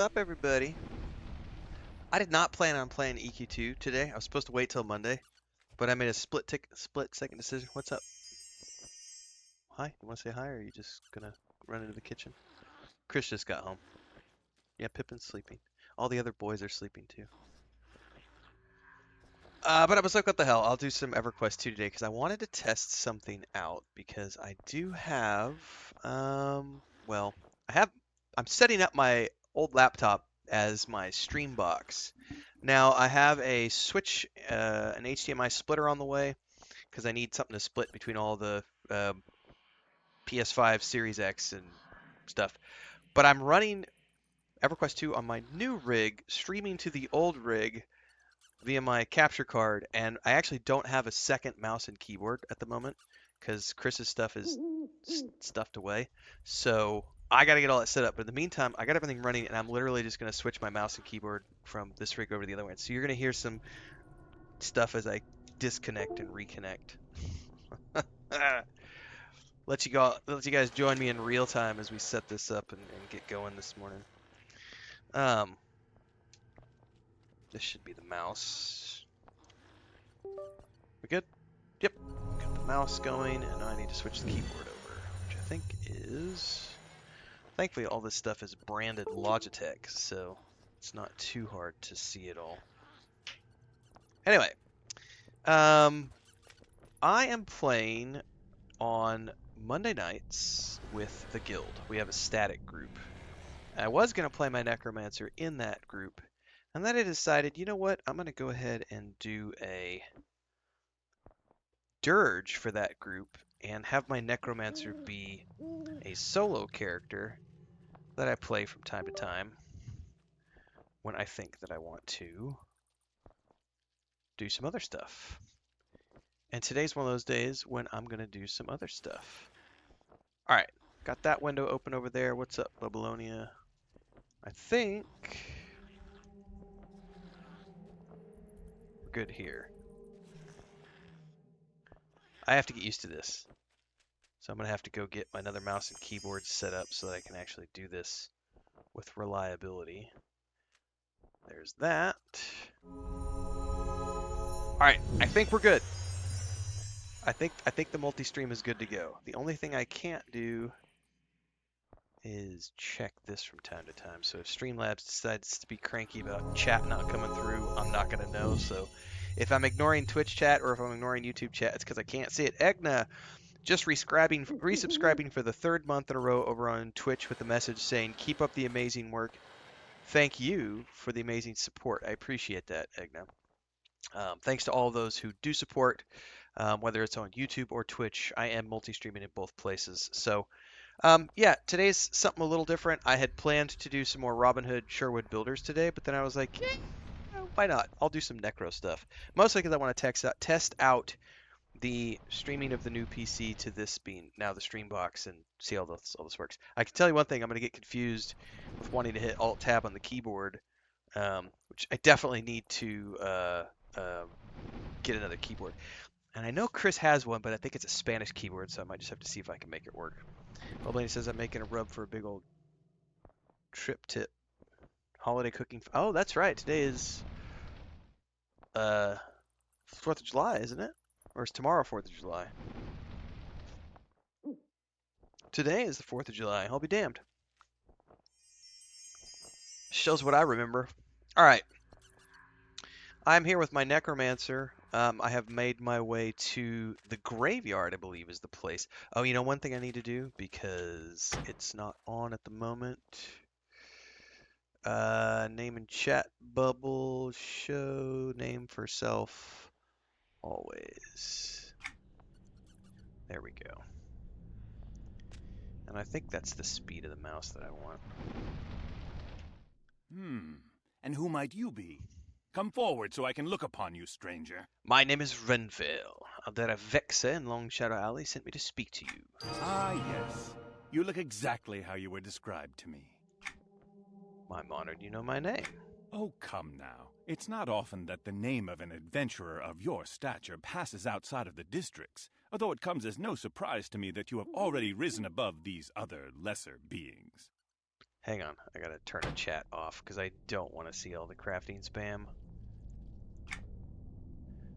Up, everybody? I did not plan on playing EQ2 today. I was supposed to wait till Monday, but I made a split second decision. What's up? Hi, you want to say hi, or are you just gonna run into the kitchen? Chris just got home. Yeah, Pippin's sleeping. All the other boys are sleeping too. But I was like, what the hell? I'll do some EverQuest 2 today because I wanted to test something out because I do have, well, I have, I'm setting up my old laptop as my stream box. Now I have a switch, an HDMI splitter on the way because I need something to split between all the PS5 Series X and stuff. But I'm running EverQuest 2 on my new rig, streaming to the old rig via my capture card, and I actually don't have a second mouse and keyboard at the moment because Chris's stuff is stuffed away. So I got to get all that set up. But in the meantime, I got everything running, and I'm literally just going to switch my mouse and keyboard from this rig over to the other one. So you're going to hear some stuff as I disconnect and reconnect. Let you guys join me in real time as we set this up and get going this morning. Um, this should be the mouse. We good? Yep. Got the mouse going, and now I need to switch the keyboard over, which I think is. Thankfully, all this stuff is branded Logitech, so it's not too hard to see it all. Anyway, I am playing on Monday nights with the guild. We have a static group. I was going to play my Necromancer in that group, and then I decided, you know what, I'm going to go ahead and do a dirge for that group and have my Necromancer be a solo character that I play from time to time when I think that I want to do some other stuff. And today's one of those days when I'm going to do some other stuff. All right, got that window open over there. What's up, Babylonia? I think we're good here. I have to get used to this. So I'm going to have to go get another mouse and keyboard set up so that I can actually do this with reliability. There's that. All right, I think we're good. I think the multi-stream is good to go. The only thing I can't do is check this from time to time. So if Streamlabs decides to be cranky about chat not coming through, I'm not going to know. So if I'm ignoring Twitch chat or if I'm ignoring YouTube chat, it's because I can't see it. Egna just resubscribing for the third month in a row over on Twitch with a message saying, keep up the amazing work. Thank you for the amazing support. I appreciate that, Egna. Thanks to all those who do support, whether it's on YouTube or Twitch. I am multi-streaming in both places. So, yeah, today's something a little different. I had planned to do some more Robin Hood Sherwood Builders today, but then I was like, why not? I'll do some Necro stuff. Mostly because I want to test out the streaming of the new PC to this being now the stream box and see how all this works. I can tell you one thing, I'm going to get confused with wanting to hit Alt Tab on the keyboard, which I definitely need to get another keyboard. And I know Chris has one, but I think it's a Spanish keyboard, so I might just have to see if I can make it work. Blaney says I'm making a rub for a big old trip tip. Holiday cooking. Oh, that's right. Today is 4th of July, isn't it? Or is tomorrow 4th of July? Today is the 4th of July. I'll be damned. Shows what I remember. All right. I'm here with my Necromancer. I have made my way to the graveyard, I believe is the place. Oh, you know, one thing I need to do because it's not on at the moment. Name and chat bubble, show name for self, always. There we go. And I think that's the speed of the mouse that I want. And who might you be? Come forward so I can look upon you, stranger. My name is Renfail. Aldera Vexa in Long Shadow Alley sent me to speak to you. Ah, yes. You look exactly how you were described to me. I'm honored you know my name. Oh, come now. It's not often that the name of an adventurer of your stature passes outside of the districts, although it comes as no surprise to me that you have already risen above these other lesser beings. Hang on, I gotta turn a chat off because I don't want to see all the crafting spam.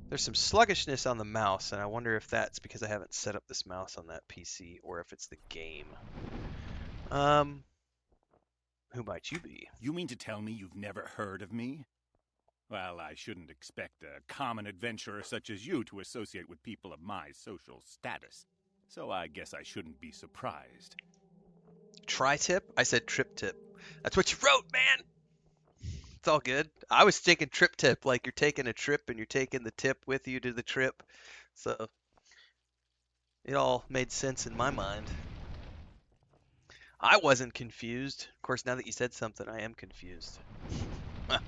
There's some sluggishness on the mouse, and I wonder if that's because I haven't set up this mouse on that PC or if it's the game. Who might you be? You mean to tell me you've never heard of me? Well, I shouldn't expect a common adventurer such as you to associate with people of my social status. So I guess I shouldn't be surprised. Tri-tip? I said trip tip. That's what you wrote, man! It's all good. I was thinking trip tip, like you're taking a trip and you're taking the tip with you to the trip. So it all made sense in my mind. I wasn't confused. Of course, now that you said something, I am confused. All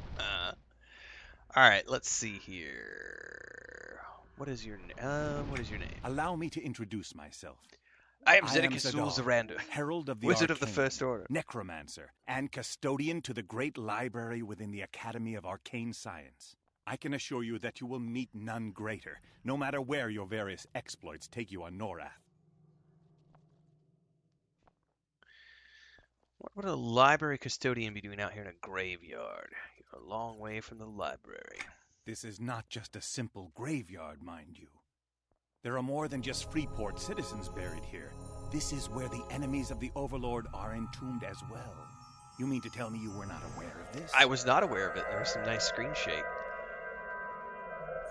right, let's see here. What is your name? Allow me to introduce myself. I am I am Zedekias Zadar, Zul'Zarando, Herald of the Wizard of the Arcane, First Order. Necromancer, and custodian to the great library within the Academy of Arcane Science. I can assure you that you will meet none greater, no matter where your various exploits take you on Norath. What would a library custodian be doing out here in a graveyard? You're a long way from the library. This is not just a simple graveyard, mind you. There are more than just Freeport citizens buried here. This is where the enemies of the Overlord are entombed as well. You mean to tell me you were not aware of this? I was not aware of it. There was some nice screen shake.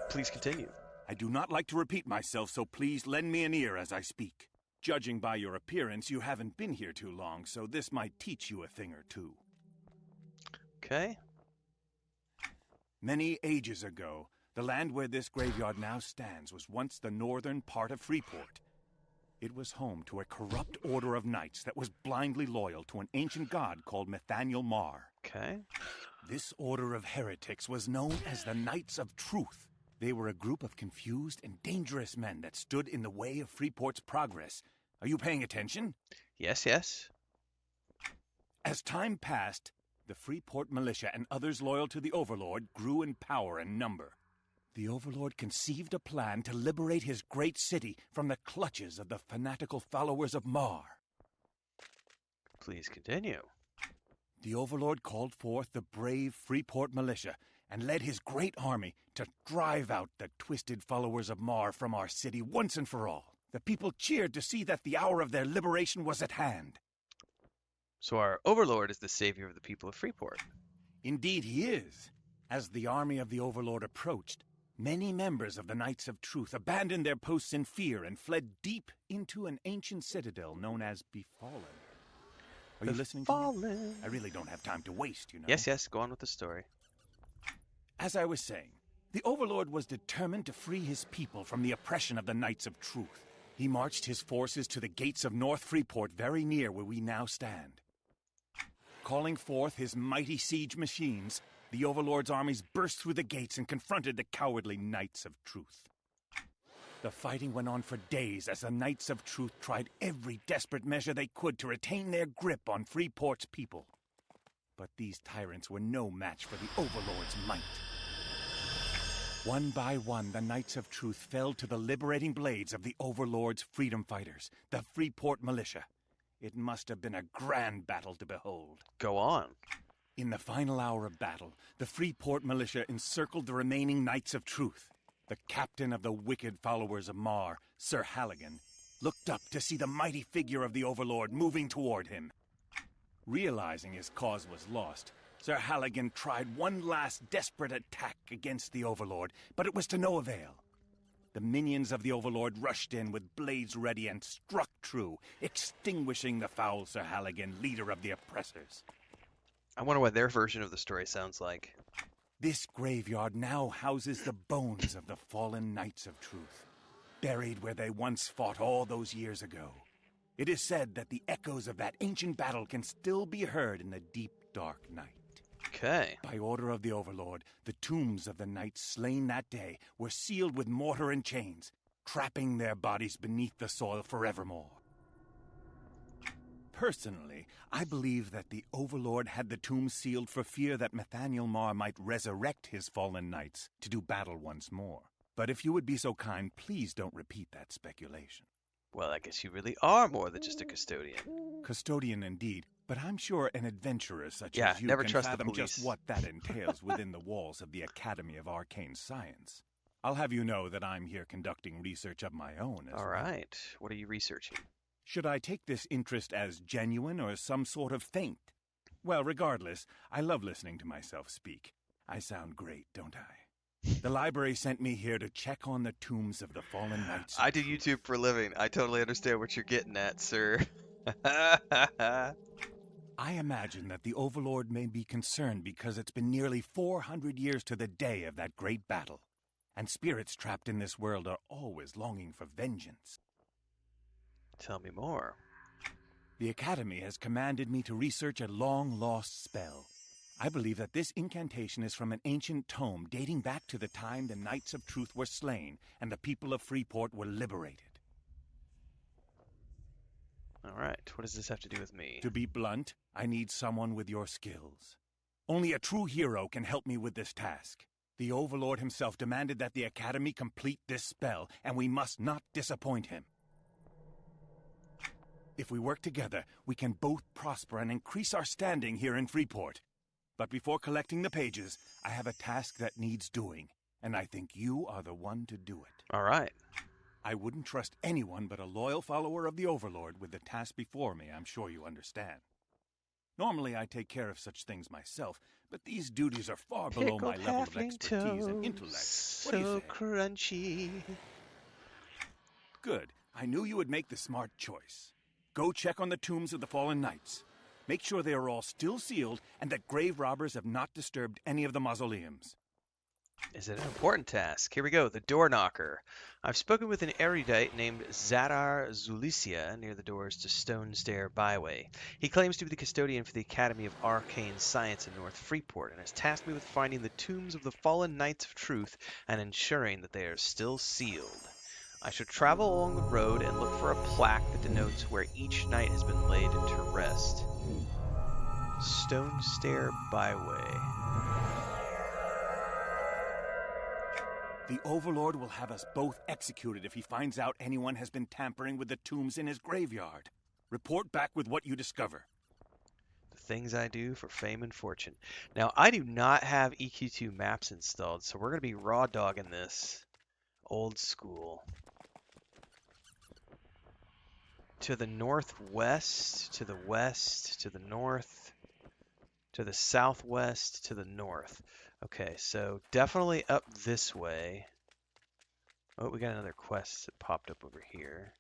Please continue. I do not like to repeat myself, so please lend me an ear as I speak. Judging by your appearance, you haven't been here too long, so this might teach you a thing or two. Okay. Many ages ago, the land where this graveyard now stands was once the northern part of Freeport. It was home to a corrupt order of knights that was blindly loyal to an ancient god called Nathaniel Marr. Okay. This order of heretics was known as the Knights of Truth. They were a group of confused and dangerous men that stood in the way of Freeport's progress. Are you paying attention? Yes, yes. As time passed, the Freeport militia and others loyal to the Overlord grew in power and number. The Overlord conceived a plan to liberate his great city from the clutches of the fanatical followers of Marr. Please continue. The Overlord called forth the brave Freeport militia and led his great army to drive out the twisted followers of Marr from our city once and for all. The people cheered to see that the hour of their liberation was at hand. So our Overlord is the savior of the people of Freeport. Indeed he is. As the army of the Overlord approached, many members of the Knights of Truth abandoned their posts in fear and fled deep into an ancient citadel known as Befallen. Are you listening to me? I really don't have time to waste, you know. Yes, yes, go on with the story. As I was saying, the Overlord was determined to free his people from the oppression of the Knights of Truth. He marched his forces to the gates of North Freeport, very near where we now stand. Calling forth his mighty siege machines, the Overlord's armies burst through the gates and confronted the cowardly Knights of Truth. The fighting went on for days as the Knights of Truth tried every desperate measure they could to retain their grip on Freeport's people. But these tyrants were no match for the Overlord's might. One by one, the Knights of Truth fell to the liberating blades of the Overlord's freedom fighters, the Freeport militia. It must have been a grand battle to behold. Go on. In the final hour of battle, the Freeport militia encircled the remaining Knights of Truth. The captain of the wicked followers of Marr, Sir Halligan, looked up to see the mighty figure of the Overlord moving toward him. Realizing his cause was lost, Sir Halligan tried one last desperate attack against the Overlord, but it was to no avail. The minions of the Overlord rushed in with blades ready and struck true, extinguishing the foul Sir Halligan, leader of the oppressors. I wonder what their version of the story sounds like. This graveyard now houses the bones of the fallen Knights of Truth, buried where they once fought all those years ago. It is said that the echoes of that ancient battle can still be heard in the deep, dark night. Okay. By order of the Overlord, the tombs of the knights slain that day were sealed with mortar and chains, trapping their bodies beneath the soil forevermore. Personally, I believe that the Overlord had the tombs sealed for fear that Nathaniel Marr might resurrect his fallen knights to do battle once more. But if you would be so kind, please don't repeat that speculation. Well, I guess you really are more than just a custodian. Custodian indeed, But I'm sure an adventurer such Yeah, as you never can trust the fathom just police. what that entails within the walls of the Academy of Arcane Science. I'll have you know that I'm here conducting research of my own as All well. right. What are you researching? Should I take this interest as genuine or some sort of feint? Well, regardless, I love listening to myself speak. I sound great, don't I? The library sent me here to check on the tombs of the fallen knights. I do YouTube for a living. I totally understand what you're getting at, sir. I imagine that the Overlord may be concerned because it's been nearly 400 years to the day of that great battle, and spirits trapped in this world are always longing for vengeance. Tell me more. The Academy has commanded me to research a long-lost spell. I believe that this incantation is from an ancient tome dating back to the time the Knights of Truth were slain and the people of Freeport were liberated. All right. What does this have to do with me? To be blunt, I need someone with your skills. Only a true hero can help me with this task. The Overlord himself demanded that the Academy complete this spell, and we must not disappoint him. If we work together, we can both prosper and increase our standing here in Freeport. But before collecting the pages, I have a task that needs doing, and I think you are the one to do it. All right. I wouldn't trust anyone but a loyal follower of the Overlord with the task before me, I'm sure you understand. Normally I take care of such things myself, but these duties are far below my level of expertise and intellect. What do you So say? crunchy. Good. I knew you would make the smart choice. Go check on the tombs of the fallen knights. Make sure they are all still sealed and that grave robbers have not disturbed any of the mausoleums. Is it an important task? Here we go. The door knocker. I've spoken with an erudite named Zadar Zulisia near the doors to Stone Stair Byway. He claims to be the custodian for the Academy of Arcane Science in North Freeport and has tasked me with finding the tombs of the fallen Knights of Truth and ensuring that they are still sealed. I should travel along the road and look for a plaque that denotes where each knight has been laid to rest. Stone Stair Byway. The Overlord will have us both executed if he finds out anyone has been tampering with the tombs in his graveyard. Report back with what you discover. The things I do for fame and fortune. Now, I do not have EQ2 maps installed, so we're going to be raw dogging this. Old school. To the northwest, to the west, to the north, to the southwest, to the north. Okay, so definitely up this way. Oh, we got another quest that popped up over here.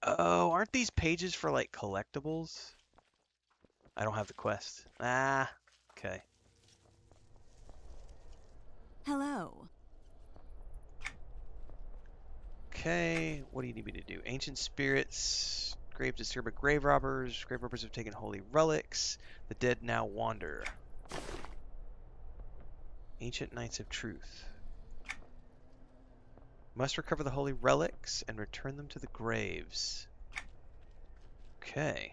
Oh, aren't these pages for like collectibles? I don't have the quest. Ah, okay. Hello. Okay, what do you need me to do? Ancient spirits, grave disturber grave robbers. Grave robbers have taken holy relics. The dead now wander. Ancient Knights of Truth. Must recover the holy relics and return them to the graves. Okay.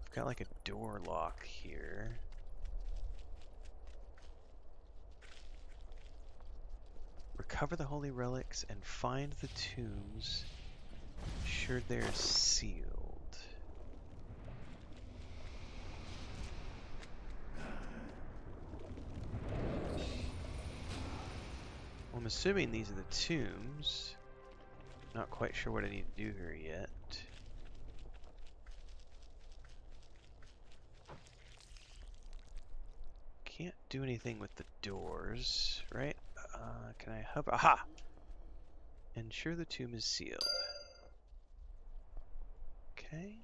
I've got like a door lock here. Recover the holy relics and find the tombs. Sure they're sealed. Well, I'm assuming these are the tombs. Not quite sure what I need to do here yet. Can't do anything with the doors, right? Can I hover? Aha! Ensure the tomb is sealed. Okay.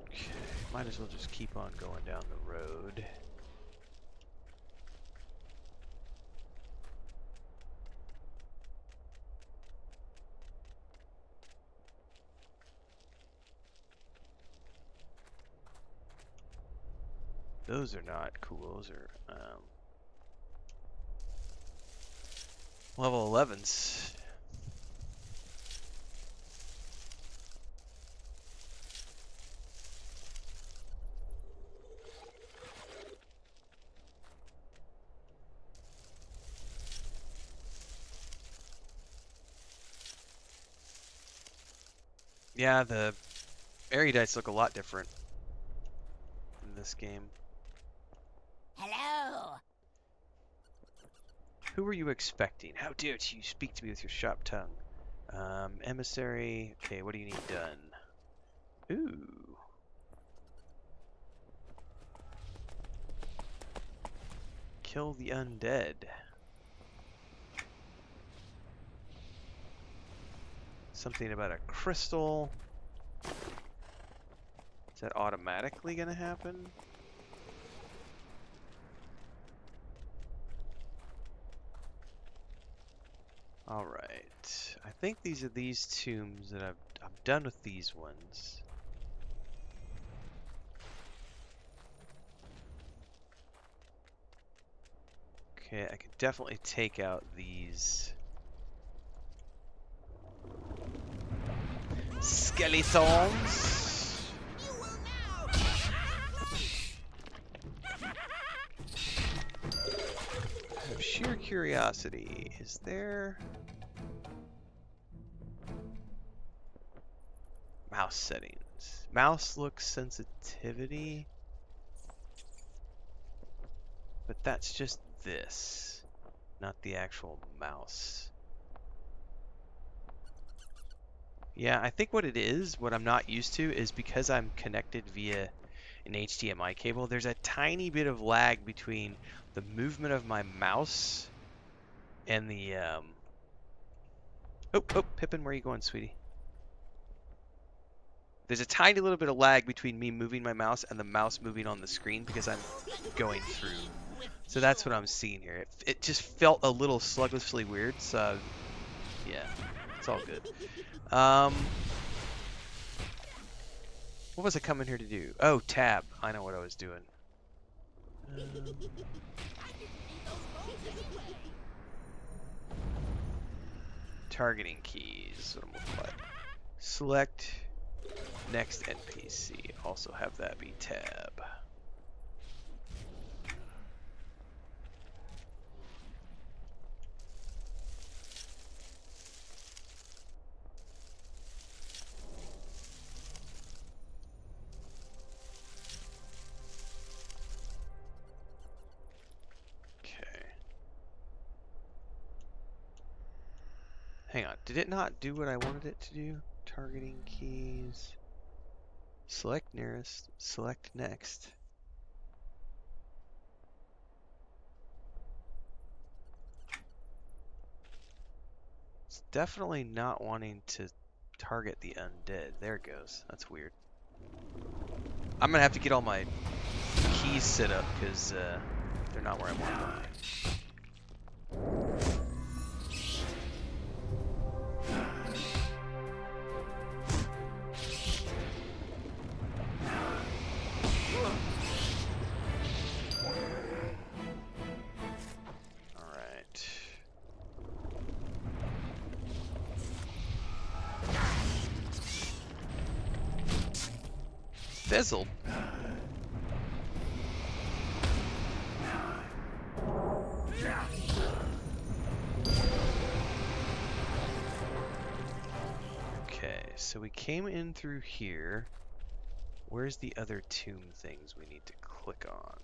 Okay, might as well just keep on going down the road. Those are not cool. Those are level 11s. Yeah, the area dice look a lot different in this game. Hello. Who were you expecting? How dare you speak to me with your sharp tongue? Emissary. Okay, what do you need done? Ooh. Kill the undead. Something about a crystal. Is that automatically gonna happen? Alright. I think these are these tombs that I'm done with these ones. Okay, I could definitely take out these skeletons. Out of sheer curiosity, is there mouse settings? Mouse look sensitivity, but that's just this, not the actual mouse. Yeah, I think what it is, what I'm not used to, is because I'm connected via an HDMI cable, there's a tiny bit of lag between the movement of my mouse and the Oh, Pippin, where are you going, sweetie? There's a tiny little bit of lag between me moving my mouse and the mouse moving on the screen because I'm going through. So that's what I'm seeing here. It just felt a little sluggishly weird, so yeah, it's all good. What was I coming here to do? Oh, tab. I know what I was doing. Targeting keys. What I'm gonna play. Select next NPC. Also have that be tab. Hang on, did it not do what I wanted it to do? Targeting keys. Select nearest, select next. It's definitely not wanting to target the undead. There it goes. That's weird. I'm gonna have to get all my keys set up because they're not where I want them. Fizzled. Okay, so we came in through here. Where's the other tomb things we need to click on?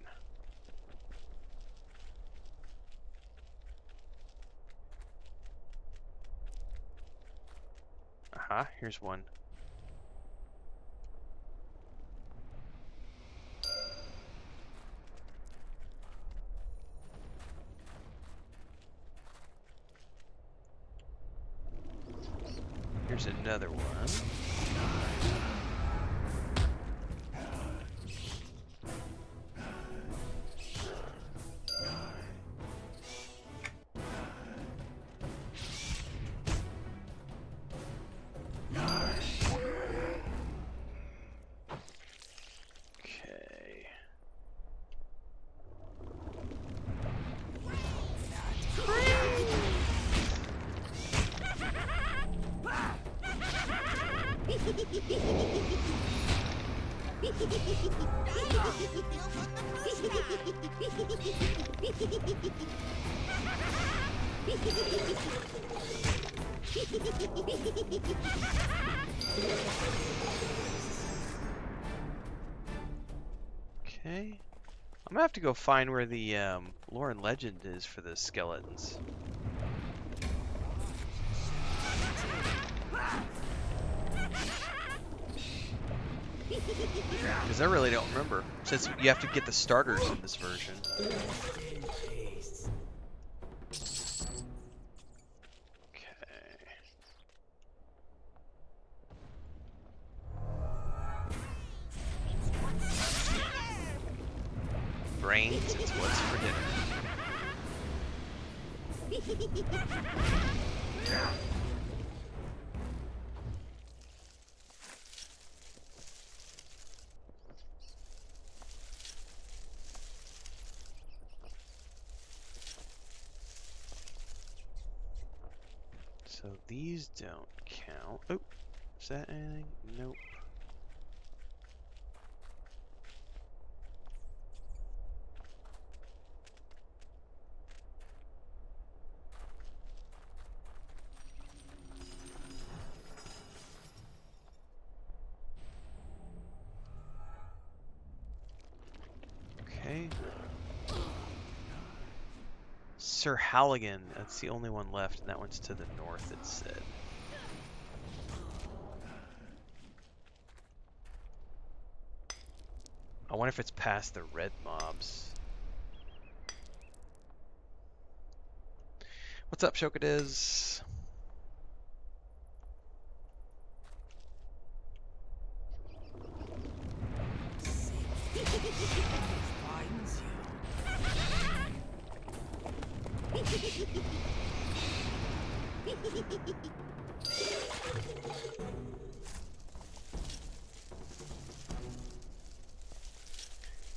Aha, here's one. Here's another one. Okay. Okay. I'm gonna have to go find where the lore and legend is for the skeletons. Because I really don't remember, since you have to get the starters in this version. Okay. Brains, it's what's for dinner. So these don't count. Oh, is that anything? Nope. Okay. Sir Halligan, that's the only one left, and that one's to the north, it said. I wonder if it's past the red mobs. What's up, Shokadiz?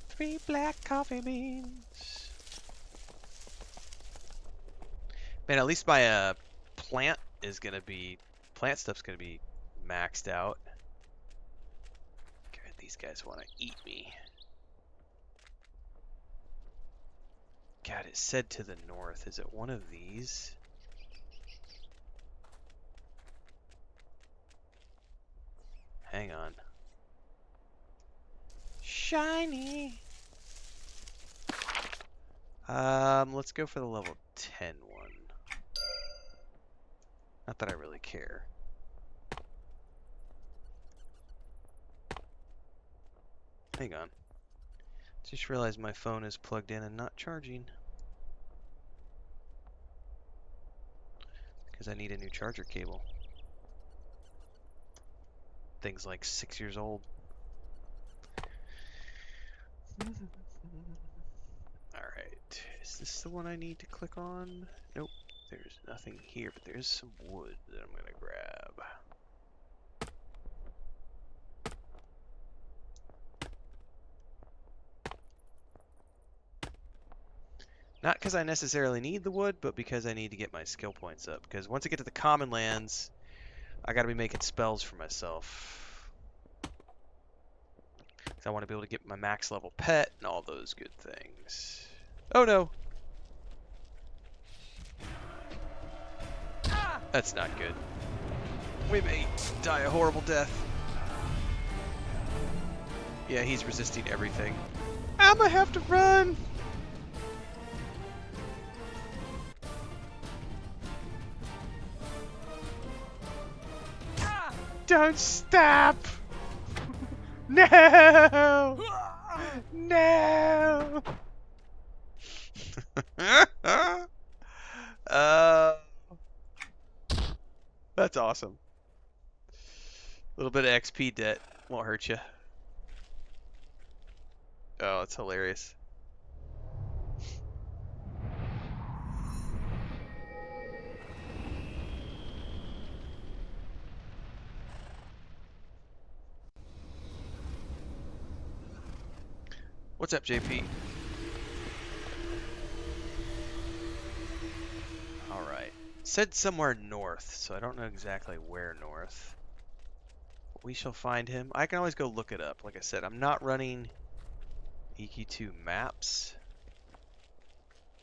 Three black coffee beans. Man, at least my plant stuff's gonna be maxed out. God, these guys want to eat me. God, it said to the north. Is it one of these? Hang on. Shiny. Let's go for the level 10 one. Not that I really care. Hang on. Just realized my phone is plugged in and not charging. Because I need a new charger cable. Thing's like 6 years old. Alright, is this the one I need to click on? Nope, there's nothing here, but there's some wood that I'm gonna grab. Not because I necessarily need the wood, but because I need to get my skill points up. Because once I get to the common lands, I gotta be making spells for myself. Because I want to be able to get my max level pet and all those good things. Oh no! That's not good. We may die a horrible death. Yeah, he's resisting everything. I'ma have to run! Don't stop! No! No! That's awesome. A little bit of XP debt won't hurt you. Oh, it's hilarious. What's up, JP? Alright. Said somewhere north, so I don't know exactly where north. But we shall find him. I can always go look it up. Like I said, I'm not running EQ2 maps.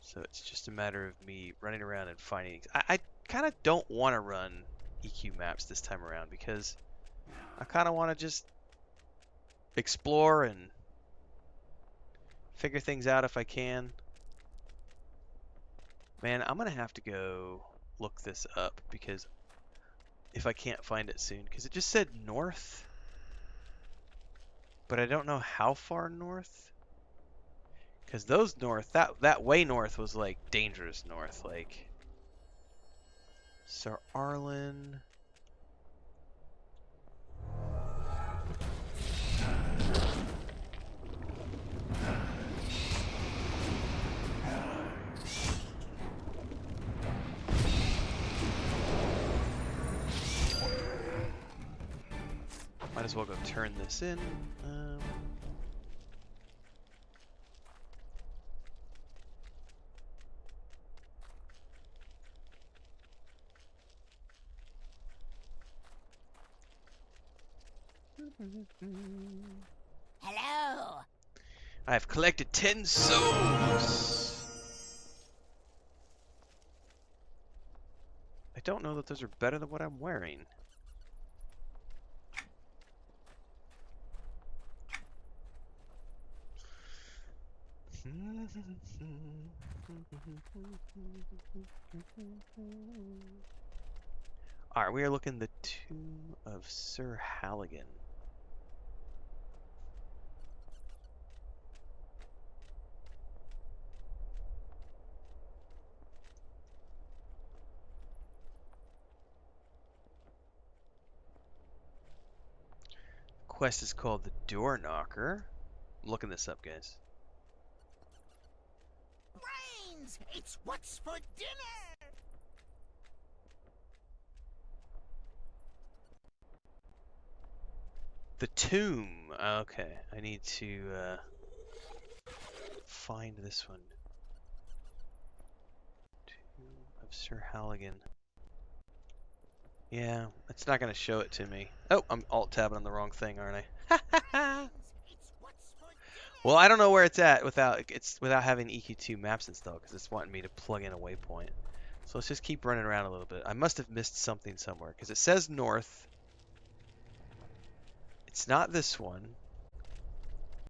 So it's just a matter of me running around and finding... kind of don't want to run EQ maps this time around because I kind of want to just explore and figure things out if I can. Man, I'm gonna have to go look this up because if I can't find it soon, because it just said north, but I don't know how far north. Because those north, that way north was like dangerous north, like Sir Arlen. Might as well go turn this in. Hello. I've collected 10 souls. I don't know that those are better than what I'm wearing. Alright, we are looking the Tomb of Sir Halligan. Quest is called the Door Knocker. I'm looking this up, guys. Brains! It's what's for dinner! The Tomb. Okay, I need to find this one. Tomb of Sir Halligan. Yeah, it's not going to show it to me. Oh, I'm alt-tabbing on the wrong thing, aren't I? It's what's for dinner! Well, I don't know where it's at without having EQ2 maps installed because it's wanting me to plug in a waypoint. So let's just keep running around a little bit. I must have missed something somewhere because it says north. It's not this one.